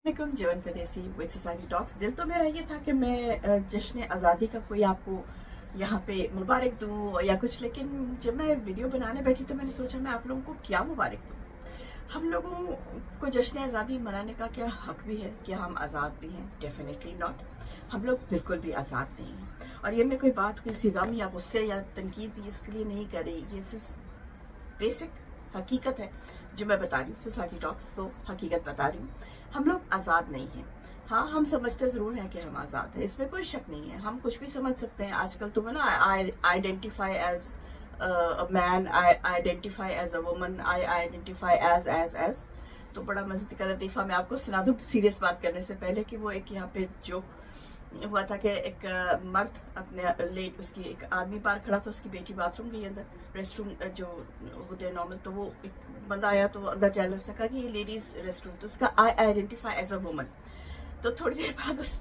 वालेकुम जीवन परदेसी विद सोसाइटी टॉक्स। दिल तो मेरा ये था कि मैं जश्न आज़ादी का कोई आपको यहाँ पे मुबारक दूँ या कुछ, लेकिन जब मैं वीडियो बनाने बैठी तो मैंने सोचा मैं आप लोगों को क्या मुबारक दूँ। हम लोगों को जश्न आज़ादी मनाने का क्या हक भी है? क्या हम आज़ाद भी हैं? Definitely not. हम लोग बिल्कुल भी आज़ाद नहीं हैं। और ये मैं कोई बात किसी गम या गुस्से या तनकीद इसके लिए नहीं कर रही, ये बेसिक हकीकत है जो मैं बता रही हूँ। सोसाइटी टॉक्स तो हकीकत बता रही हूँ। हम लोग आज़ाद नहीं हैं। हाँ, हम समझते ज़रूर हैं कि हम आज़ाद हैं, इसमें कोई शक नहीं है। हम कुछ भी समझ सकते हैं। आजकल तो ना I identify as a man, I identify as a woman, I identify as तो बड़ा मज़े का लतीफ़ा मैं आपको सुना दूँ सीरियस बात करने से पहले कि वो एक यहाँ पे जो हुआ था कि एक मर्द अपने लेट, उसकी एक आदमी बाहर खड़ा था, उसकी बेटी बाथरूम गई अंदर, रेस्ट रूम जो होते हैं नॉर्मल, तो वो एक बंदा आया तो अंदर चला, उसने कहा कि ये लेडीज रेस्ट रूम, तो उसका I identify as a woman. तो थोड़ी देर बाद उस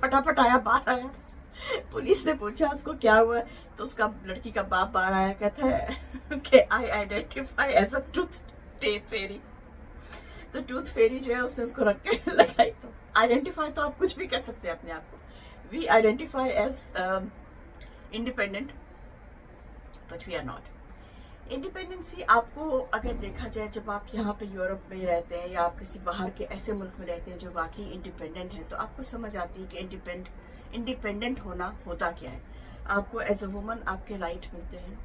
फटाफट आया, बाहर आया, पुलिस ने पूछा उसको क्या हुआ, तो उसका लड़की का बाप बाहर आया, कहता है कि I identify as a tooth fairy. तो टूथ फेरी जो है उसने उसको रख के लगाई। तो आइडेंटिफाई तो आप कुछ भी कर सकते हैं अपने आप को। We identify as independent but we are not. Independency आपको अगर देखा जाए, जब आप यहाँ पे यूरोप में रहते हैं या आप किसी बाहर के ऐसे मुल्क में रहते हैं जो वाकई इंडिपेंडेंट है, तो आपको समझ आती है कि इंडिपेंडेंट होना होता क्या है। आपको एज अ वुमन आपके राइट मिलते हैं।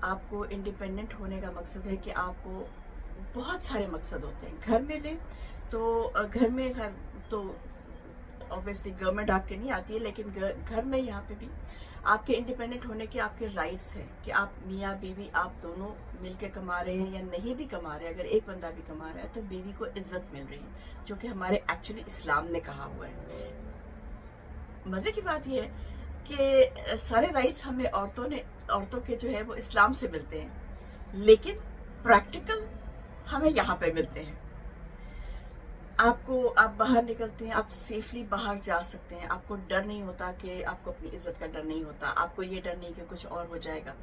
आपको इंडिपेंडेंट होने का मकसद है कि आपको बहुत सारे मकसद होते हैं। घर में ले तो घर तो ऑब्वियसली गवर्नमेंट आपके नहीं आती है, लेकिन घर में यहाँ पे भी आपके इंडिपेंडेंट होने के आपके राइट्स हैं कि आप मियाँ बीवी आप दोनों मिलके कमा रहे हैं या नहीं भी कमा रहे हैं, अगर एक बंदा भी कमा रहा है तो बीवी को इज्जत मिल रही है, जो कि हमारे एक्चुअली इस्लाम ने कहा हुआ है। मज़े की बात यह है कि सारे राइट्स हमें औरतों के जो है वो इस्लाम से मिलते हैं, लेकिन प्रैक्टिकल हमें यहाँ पे मिलते हैं। आप बाहर निकलते हैं, आप सेफली बाहर जा सकते हैं, आपको डर नहीं होता कि आपको अपनी इज्जत का डर नहीं होता, आपको ये डर नहीं कि कुछ और हो जाएगा।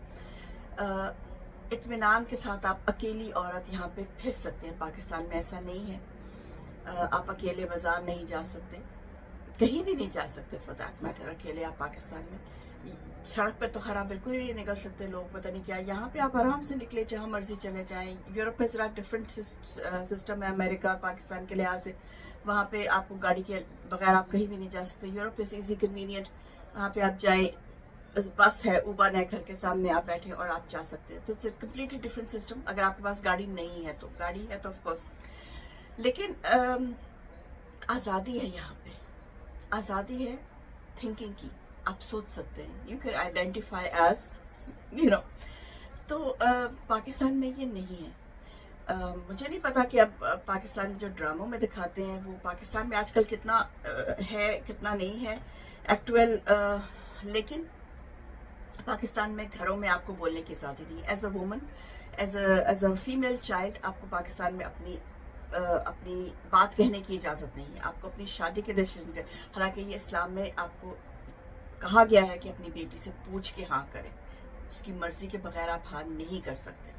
इत्मीनान के साथ आप अकेली औरत यहाँ पे फिर सकते हैं। पाकिस्तान में ऐसा नहीं है। आप अकेले बाजार नहीं जा सकते, कहीं भी नहीं जा सकते फॉर दैट मैटर अकेले आप पाकिस्तान में। सड़क पे तो खराब बिल्कुल ही नहीं निकल सकते लोग, पता नहीं क्या। यहाँ पे आप आराम से निकले, जहाँ मर्जी चले जाएं। यूरोप में ज़रा डिफरेंट सिस्टम है अमेरिका पाकिस्तान के लिहाज से। वहाँ पे आपको गाड़ी के बगैर आप कहीं भी नहीं जा सकते। Europe is easy convenient. वहाँ पे आप जाए, बस है, उबर है, घर के सामने आप बैठे और आप जा सकते हैं। तो इट्स कम्प्लीटली डिफरेंट सिस्टम। अगर आपके पास गाड़ी नहीं है तो, गाड़ी है तो ऑफकोर्स, लेकिन आज़ादी है यहाँ पे। आज़ादी है थिंकिंग की, आप सोच सकते हैं। You can identify as no. तो पाकिस्तान में ये नहीं है। मुझे नहीं पता कि अब पाकिस्तान में जो ड्रामों में दिखाते हैं वो पाकिस्तान में आजकल कितना है कितना नहीं है एक्चुअल, लेकिन पाकिस्तान में घरों में आपको बोलने की आज़ादी नहीं। As a woman, as a female child, आपको पाकिस्तान में अपनी बात कहने की इजाज़त नहीं है। आपको अपनी शादी के डिसीजन, हालांकि ये इस्लाम में आपको कहा गया है कि अपनी बेटी से पूछ के हाँ करें, उसकी मर्जी के बगैर आप हाँ नहीं कर सकते।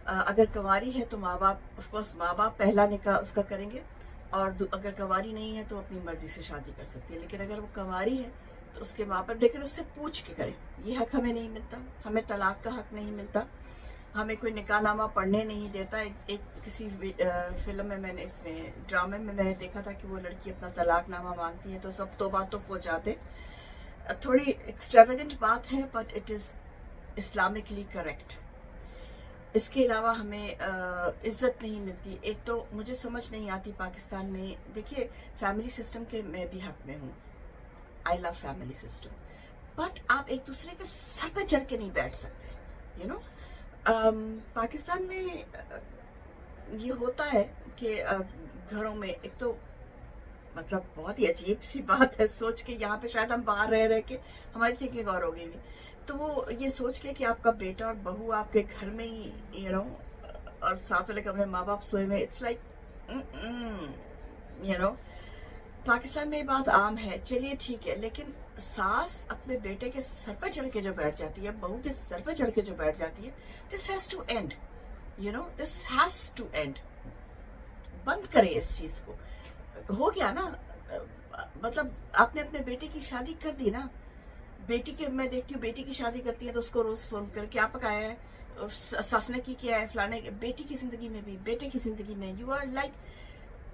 अगर कंवारी है तो माँ बाप, ऑफकोर्स माँ बाप पहला निकाह उसका करेंगे, और अगर कंवारी नहीं है तो अपनी मर्जी से शादी कर सकती है। लेकिन अगर वो कंवारी है तो उसके माँ बाप, लेकिन उससे पूछ के करें। ये हक हमें नहीं मिलता। हमें तलाक का हक नहीं मिलता। हमें कोई निकाहनामा पढ़ने नहीं देता। एक किसी फिल्म में मैंने, इसमें ड्रामे में मैंने देखा था कि वो लड़की अपना तलाकनामा मांगती है तो सब तौबा तो पहुँचाते। थोड़ी एक्सट्रावेगेंट बात है, but it is Islamically correct. इसके अलावा हमें इज़्ज़त नहीं मिलती। एक तो मुझे समझ नहीं आती पाकिस्तान में, देखिए फैमिली सिस्टम के मैं भी हक में हूँ, I love family system, but आप एक दूसरे के सर पे चढ़ के नहीं बैठ सकते, यू नो। पाकिस्तान में ये होता है कि घरों में, एक तो मतलब बहुत ही अजीब सी बात है सोच के, यहाँ पे शायद हम बाहर रह के हमारी थिंकिंग और हो गई भी, तो वो ये सोच के कि आपका बेटा और बहू आपके घर में ही यू नो, और साथ वाले कमरे में माँ बाप सोए हुए, it's like you know. Pakistan में ये बात आम है, चलिए ठीक है, लेकिन सास अपने बेटे के सर पर चढ़ के जो बैठ जाती है, बहू के सर पर चढ़ के जो बैठ जाती है, this has to end, you know, this has to end. बंद करें इस चीज को. हो गया ना, मतलब आपने अपने बेटे की शादी कर दी ना. बेटी के मैं देखती हूँ, बेटी की शादी करती है तो उसको रोज फोन कर क्या पकाया है, सास ने की किया है, फलाने. बेटी की जिंदगी में भी, बेटे की जिंदगी में यू आर लाइक,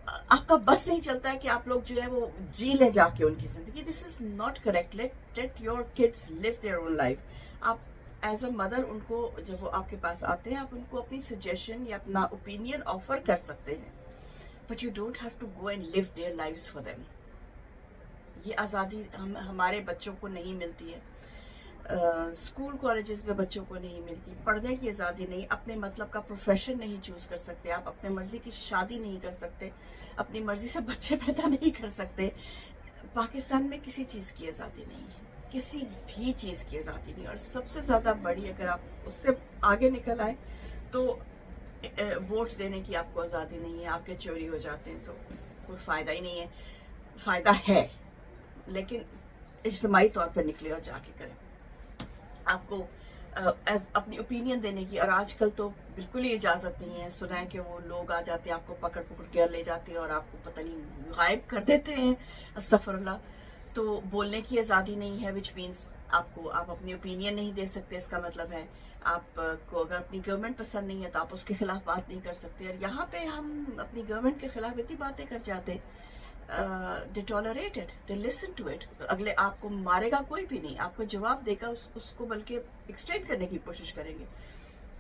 आपका बस नहीं चलता है कि आप लोग जो है वो जी ले जाके उनकी जिंदगी. This is not correct. Let your kids live their own life. आप एज अ मदर उनको, जब वो आपके पास आते हैं, आप उनको अपनी सजेशन या अपना ओपिनियन ऑफर कर सकते हैं, but you don't have to go and live their lives for them. ये आज़ादी हमारे बच्चों को नहीं मिलती है. स्कूल कॉलेजेस में बच्चों को नहीं मिलती. पढ़ने की आज़ादी नहीं, अपने मतलब का प्रोफेशन नहीं चूज कर सकते आप, अपने मर्जी की शादी नहीं कर सकते, अपनी मर्जी से बच्चे पैदा नहीं कर सकते. पाकिस्तान में किसी चीज़ की आज़ादी नहीं है, किसी भी चीज़ की आज़ादी नहीं. और सबसे ज़्यादा बड़ी, अगर आप उससे आगे निकल आए तो वोट देने की आपको आज़ादी नहीं है. आपके चोरी हो जाते हैं तो कोई फ़ायदा ही नहीं है. फ़ायदा है लेकिन इज्तिमाई तौर पर निकले और जाके करें. आपको अपनी ओपिनियन देने की, और आजकल तो बिल्कुल ही इजाज़त नहीं है. सुना है कि वो लोग आ जाते हैं, आपको पकड़ पकड़ के ले जाते हैं और आपको पता नहीं गायब कर देते हैं. अस्तगफुरुल्लाह. तो बोलने की आज़ादी नहीं है, विच मीन्स आप अपनी ओपिनियन नहीं दे सकते. इसका मतलब है आपको अगर अपनी गवर्नमेंट पसंद नहीं है तो आप उसके खिलाफ बात नहीं कर सकते. और यहाँ पे हम अपनी गवर्नमेंट के खिलाफ इतनी बातें कर जाते, they tolerate it, they listen to it. अगले आपको मारेगा कोई भी नहीं, आपको जवाब देगा, उसको बल्कि एक्सटेंड करने की कोशिश करेंगे.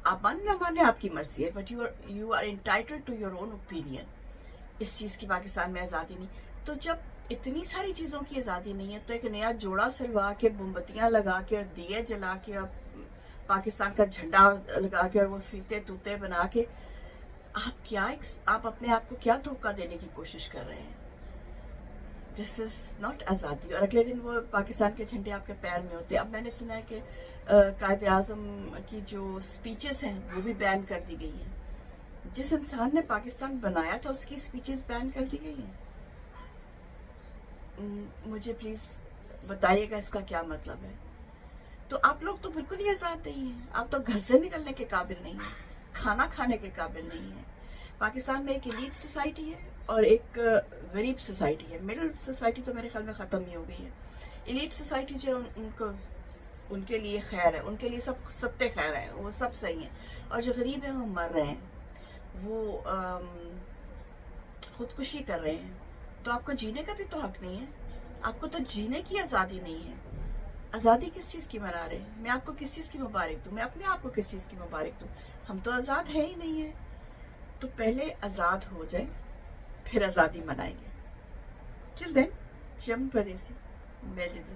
आप माने ना माने आपकी मर्जी है, but you are entitled to your own opinion. इस चीज़ की पाकिस्तान में आज़ादी नहीं. तो जब इतनी सारी चीज़ों की आज़ादी नहीं है तो एक नया जोड़ा सिलवा के, मोमबत्तियाँ लगा के, दिए जला के, और पाकिस्तान का झंडा लगा के, और वो फीते तूते बना के, आप अपने आप को क्या धोखा देने की कोशिश कर रहे हैं. दिस इज नॉट आज़ादी. और अगले दिन वो पाकिस्तान के झंडे आपके पैर में होते हैं. अब मैंने सुना है कि कायदे आज़म की जो स्पीचेस हैं वो भी बैन कर दी गई हैं. जिस इंसान ने पाकिस्तान बनाया था उसकी स्पीचेस बैन कर दी गई हैं. मुझे प्लीज़ बताइएगा इसका क्या मतलब है. तो आप लोग तो बिल्कुल ही आज़ाद नहीं हैं. आप तो घर से निकलने के काबिल नहीं हैं, खाना खाने के काबिल नहीं हैं. पाकिस्तान में एक एलीट सोसाइटी है और एक गरीब सोसाइटी है. मिडिल सोसाइटी तो मेरे ख्याल में ख़त्म ही हो गई है. एलीट सोसाइटी जो उनको, उनके लिए खैर है, उनके लिए सब सत्ते खैर है, वो सब सही हैं. और जो गरीब हैं वो मर रहे हैं, वो खुदकुशी कर रहे हैं. तो आपको जीने का भी तो हक नहीं है. आपको तो जीने की आज़ादी नहीं है. आज़ादी किस चीज़ की मना रहे हैं? मैं आपको किस चीज़ की मुबारक दूँ? मैं अपने आप को किस चीज़ की मुबारक दूँ? हम तो आज़ाद है ही नहीं है. तो पहले आज़ाद हो जाए, फिर आज़ादी मनाएंगे. टिल देन, जम परदेसी, मैं जिद